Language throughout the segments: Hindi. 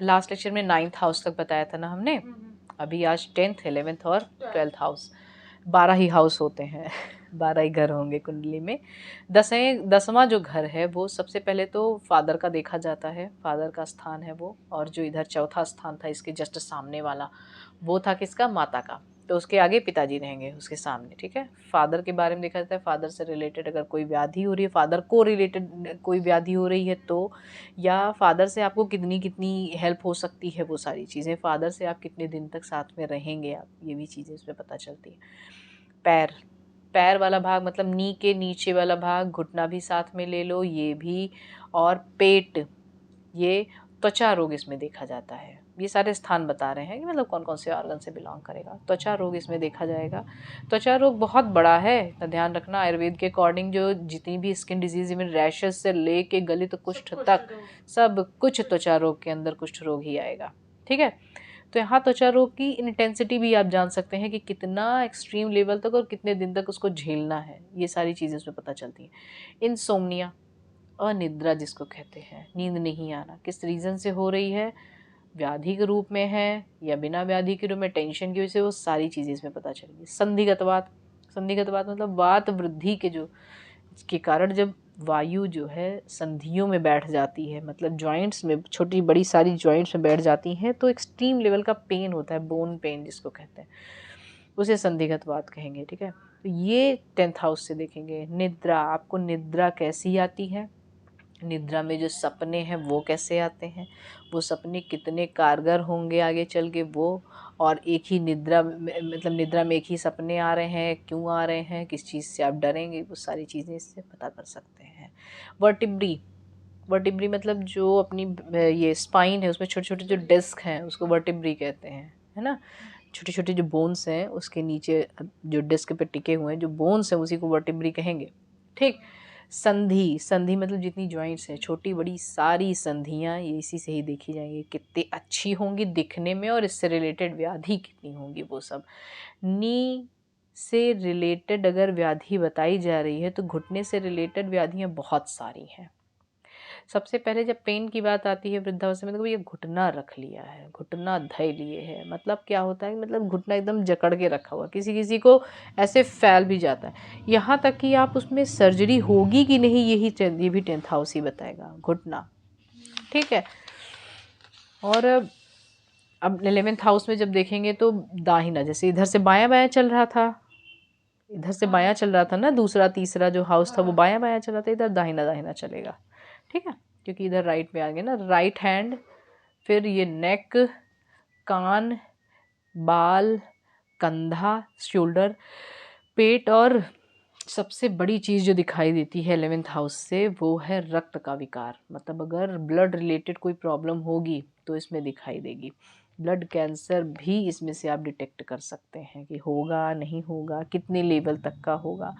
लास्ट लेक्चर में 9th हाउस तक बताया था ना हमने, अभी आज 10th 11th और 12th हाउस, 12 ही हाउस होते हैं 12 ही घर होंगे कुंडली में। 10वां जो घर है वो सबसे पहले तो फादर का देखा जाता है, फादर का स्थान है वो। और जो इधर चौथा स्थान था इसके जस्ट सामने वाला, वो था किसका, माता का। तो उसके आगे पिताजी रहेंगे उसके सामने, ठीक है। फादर के बारे में देखा जाता है, फादर से रिलेटेड अगर कोई व्याधि हो रही है, फादर को रिलेटेड कोई व्याधि हो रही है तो, या फादर से आपको कितनी कितनी हेल्प हो सकती है, वो सारी चीज़ें, फादर से आप कितने दिन तक साथ में रहेंगे आप, ये भी चीज़ें उसमें पता चलती है। पैर, पैर वाला भाग मतलब नी के नीचे वाला भाग, घुटना भी साथ में ले लो ये भी, और पेट, ये त्वचा रोग इसमें देखा जाता है। ये सारे स्थान बता रहे हैं कि मतलब कौन कौन से ऑर्गन से बिलोंग करेगा। त्वचा रोग इसमें देखा जाएगा। त्वचा रोग बहुत बड़ा है, तो ध्यान रखना आयुर्वेद के अकॉर्डिंग जो जितनी भी स्किन डिजीज में रैशेस से लेके गलित कुष्ठ तक सब कुछ त्वचा रोग के अंदर कुष्ठ रोग ही आएगा, ठीक है। तो यहाँ त्वचा रोग की इंटेंसिटी भी आप जान सकते हैं कि कितना एक्सट्रीम लेवल तक और कितने दिन तक उसको झेलना है, ये सारी चीज़ें उसमें पता चलती हैं। इंसोम्निया, अनिद्रा जिसको कहते हैं, नींद नहीं आना, किस रीज़न से हो रही है, व्याधि के रूप में है या बिना व्याधि के रूप में टेंशन की वजह से, वो सारी चीज़ें इसमें पता चलेगी। संधिगत वात, संधिगत वात मतलब वात वृद्धि के जो के कारण जब वायु जो है संधियों में बैठ जाती है, मतलब जॉइंट्स में, छोटी बड़ी सारी जॉइंट्स में बैठ जाती हैं, तो एक्सट्रीम लेवल का पेन होता है, बोन पेन जिसको कहते हैं, उसे संधिगत वात कहेंगे, ठीक है। तो ये 10th हाउस से देखेंगे। निद्रा, आपको निद्रा कैसी आती है, निद्रा में जो सपने हैं वो कैसे आते हैं, वो सपने कितने कारगर होंगे आगे चल के वो, और एक ही निद्रा मतलब निद्रा में एक ही सपने आ रहे हैं, क्यों आ रहे हैं, किस चीज़ से आप डरेंगे, वो सारी चीज़ें इससे पता कर सकते हैं। वर्टिब्री, वर्टिब्री मतलब जो अपनी ये स्पाइन है उसमें छोटे छोटे जो डिस्क हैं उसको वर्टिब्री कहते हैं, है ना। छोटे छोटे जो बोन्स हैं उसके नीचे जो डिस्क पे टिके हुए हैं जो बोन्स हैं उसी को वर्टिब्री कहेंगे, ठीक। संधि, संधि मतलब जितनी जॉइंट्स हैं छोटी बड़ी सारी संधियाँ ये इसी से ही देखी जाएंगी, कितनी अच्छी होंगी दिखने में और इससे रिलेटेड व्याधि कितनी होंगी वो सब। नी से रिलेटेड अगर व्याधि बताई जा रही है तो घुटने से रिलेटेड व्याधियाँ बहुत सारी हैं। सबसे पहले जब पेन की बात आती है वृद्धावस्था में तो ये घुटना रख लिया है, घुटना धय लिए है, मतलब क्या होता है, मतलब घुटना एकदम जकड़ के रखा हुआ, किसी किसी को ऐसे फैल भी जाता है, यहाँ तक कि आप उसमें सर्जरी होगी कि नहीं ये भी 10th हाउस ही बताएगा, घुटना, ठीक है। और अब 11th हाउस में जब देखेंगे तो दाहिना, जैसे इधर से बायां बायां चल रहा था, इधर से बायां चल रहा था ना, दूसरा तीसरा जो हाउस था वो बायां बायां चल रहा था, इधर दाहिना दाहिना चलेगा, ठीक है, क्योंकि इधर राइट में आ गया ना, राइट हैंड, फिर ये नेक, कान, बाल, कंधा, शोल्डर, पेट, और सबसे बड़ी चीज़ जो दिखाई देती है 11th हाउस से वो है रक्त का विकार, मतलब अगर ब्लड रिलेटेड कोई प्रॉब्लम होगी तो इसमें दिखाई देगी। ब्लड कैंसर भी इसमें से आप डिटेक्ट कर सकते हैं कि होगा नहीं होगा, कितने लेवल तक का होगा।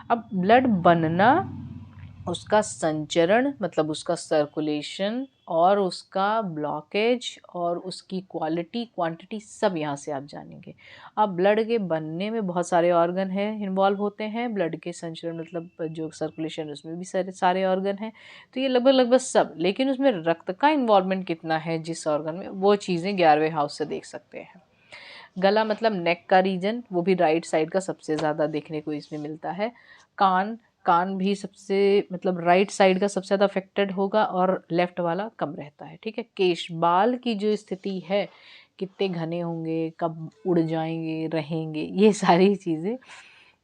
अब ब्लड बनना, उसका संचरण मतलब उसका सर्कुलेशन, और उसका ब्लॉकेज, और उसकी क्वालिटी क्वांटिटी सब यहाँ से आप जानेंगे। अब ब्लड के बनने में बहुत सारे ऑर्गन हैं इन्वॉल्व होते हैं, ब्लड के संचरण मतलब जो सर्कुलेशन उसमें भी सारे ऑर्गन हैं, तो ये लगभग सब, लेकिन उसमें रक्त का इन्वॉल्वमेंट कितना है जिस ऑर्गन में, वो चीज़ें 11वें हाउस से देख सकते हैं। गला मतलब नेक का रीजन, वो भी राइट साइड का सबसे ज़्यादा देखने को इसमें मिलता है। कान, कान भी सबसे मतलब राइट साइड का सबसे ज़्यादा अफेक्टेड होगा और लेफ्ट वाला कम रहता है, ठीक है। केश, बाल की जो स्थिति है, कितने घने होंगे, कब उड़ जाएंगे, रहेंगे, ये सारी चीज़ें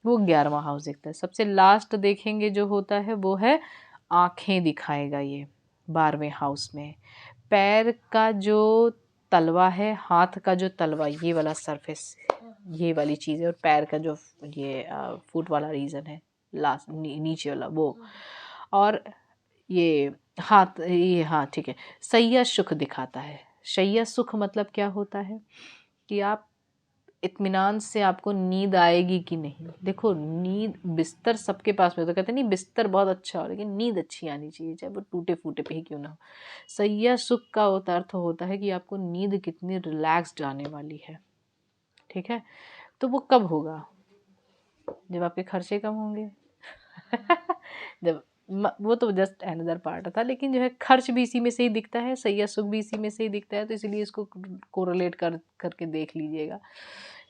वो 11वां हाउस देखता है। सबसे लास्ट देखेंगे जो होता है वो है आँखें दिखाएगा ये 12वें हाउस में। पैर का जो तलवा है, हाथ का जो तलवा, ये वाला सरफेस, ये वाली चीज़ है, और पैर का जो ये फुट वाला रीजन है लास्ट नीचे वाला वो, और ये हाथ, ये हाँ ठीक है। शैया सुख दिखाता है। शैया सुख मतलब क्या होता है कि आप इत्मीनान से आपको नींद आएगी कि नहीं। देखो नींद, बिस्तर सबके पास में, तो कहते नहीं बिस्तर बहुत अच्छा हो, लेकिन नींद अच्छी आनी चाहिए चाहे वो टूटे फूटे पे ही क्यों ना हो। शैया सुख का अर्थ होता है कि आपको नींद कितनी रिलैक्स्ड आने वाली है, ठीक है। तो वो कब होगा, जब आपके खर्चे कम होंगे जब वो तो जस्ट अनदर पार्ट था, लेकिन जो है खर्च भी इसी में से ही दिखता है, सैया सुख भी इसी में से ही दिखता है, तो इसलिए इसको कोरिलेट करके देख लीजिएगा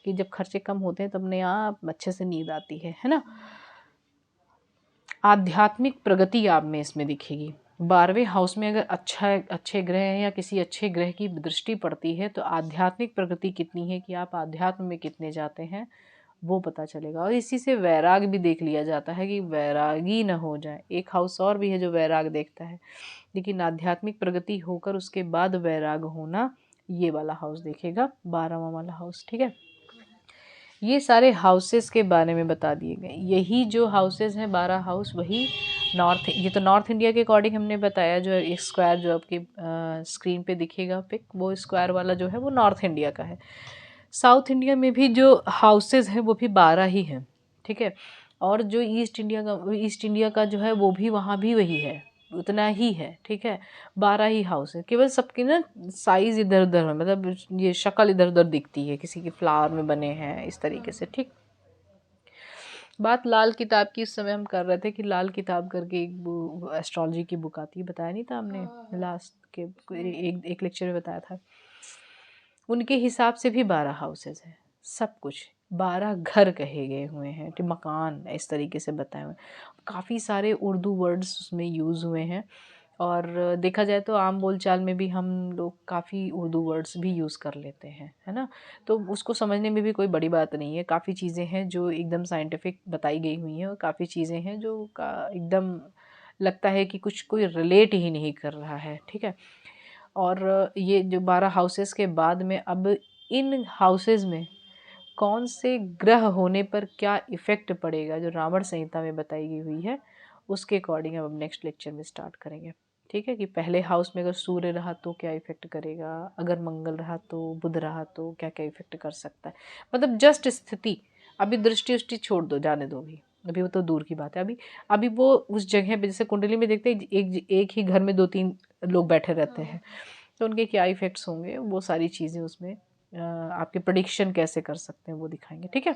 कि जब खर्चे कम होते हैं तब अपने आप अच्छे से नींद आती है ना। आध्यात्मिक प्रगति आप में इसमें दिखेगी। 12वें हाउस में अगर अच्छे ग्रह हैं या किसी अच्छे ग्रह की दृष्टि पड़ती है तो आध्यात्मिक प्रगति कितनी है, कि आप आध्यात्म में कितने जाते हैं वो पता चलेगा। और इसी से वैराग भी देख लिया जाता है कि वैरागी न हो जाए। एक हाउस और भी है जो वैराग देखता है, लेकिन आध्यात्मिक प्रगति होकर उसके बाद वैराग होना, ये वाला हाउस देखेगा, 12वां वाला हाउस। ठीक है, ये सारे हाउसेस के बारे में बता दिए गए। यही जो हाउसेस हैं 12 हाउस, वही नॉर्थ, ये तो नॉर्थ इंडिया के अकॉर्डिंग हमने बताया। जो एक स्क्वायर जो आपकी स्क्रीन पे दिखेगा पिक, वो स्क्वायर वाला जो है वो नॉर्थ इंडिया का है। साउथ इंडिया में भी जो हाउसेस हैं वो भी 12 ही हैं। ठीक है, और जो ईस्ट इंडिया का जो है वो भी वहाँ भी वही है, उतना ही है। ठीक है, 12 ही हाउस है, केवल सबकी ना साइज इधर उधर है, मतलब ये शक्ल इधर उधर दिखती है, किसी के फ्लावर में बने हैं इस तरीके से। ठीक, बात लाल किताब की इस समय हम कर रहे थे कि लाल किताब करके एक एस्ट्रोलॉजी की बुक आती है, बताया नहीं था हमने लास्ट के एक लेक्चर में बताया था। उनके हिसाब से भी 12 हाउसेज हैं, सब कुछ 12 घर कहे गए हुए हैं, कि मकान इस तरीके से बताए हुए। काफ़ी सारे उर्दू वर्ड्स उसमें यूज़ हुए हैं, और देखा जाए तो आम बोलचाल में भी हम लोग काफ़ी उर्दू वर्ड्स भी यूज़ कर लेते हैं, है ना। तो उसको समझने में भी कोई बड़ी बात नहीं है। काफ़ी चीज़ें हैं जो एकदम साइंटिफिक बताई गई हुई हैं, और काफ़ी चीज़ें हैं जो एकदम लगता है कि कुछ कोई रिलेट ही नहीं कर रहा है। ठीक है, और ये जो 12 हाउसेस के बाद में अब इन हाउसेस में कौन से ग्रह होने पर क्या इफ़ेक्ट पड़ेगा, जो रावण संहिता में बताई गई हुई है, उसके अकॉर्डिंग अब नेक्स्ट लेक्चर में स्टार्ट करेंगे। ठीक है, कि पहले हाउस में अगर सूर्य रहा तो क्या इफ़ेक्ट करेगा, अगर मंगल रहा तो, बुध रहा तो क्या क्या इफ़ेक्ट कर सकता है। मतलब जस्ट स्थिति, अभी दृष्टि उष्टि छोड़ दो, जाने दो, अभी वो तो दूर की बात है। अभी वो उस जगह पे, जैसे कुंडली में देखते हैं एक ही घर में 2-3 लोग बैठे रहते हैं, तो उनके क्या इफ़ेक्ट्स होंगे, वो सारी चीज़ें उसमें आपके प्रेडिक्शन कैसे कर सकते हैं वो दिखाएंगे। ठीक है।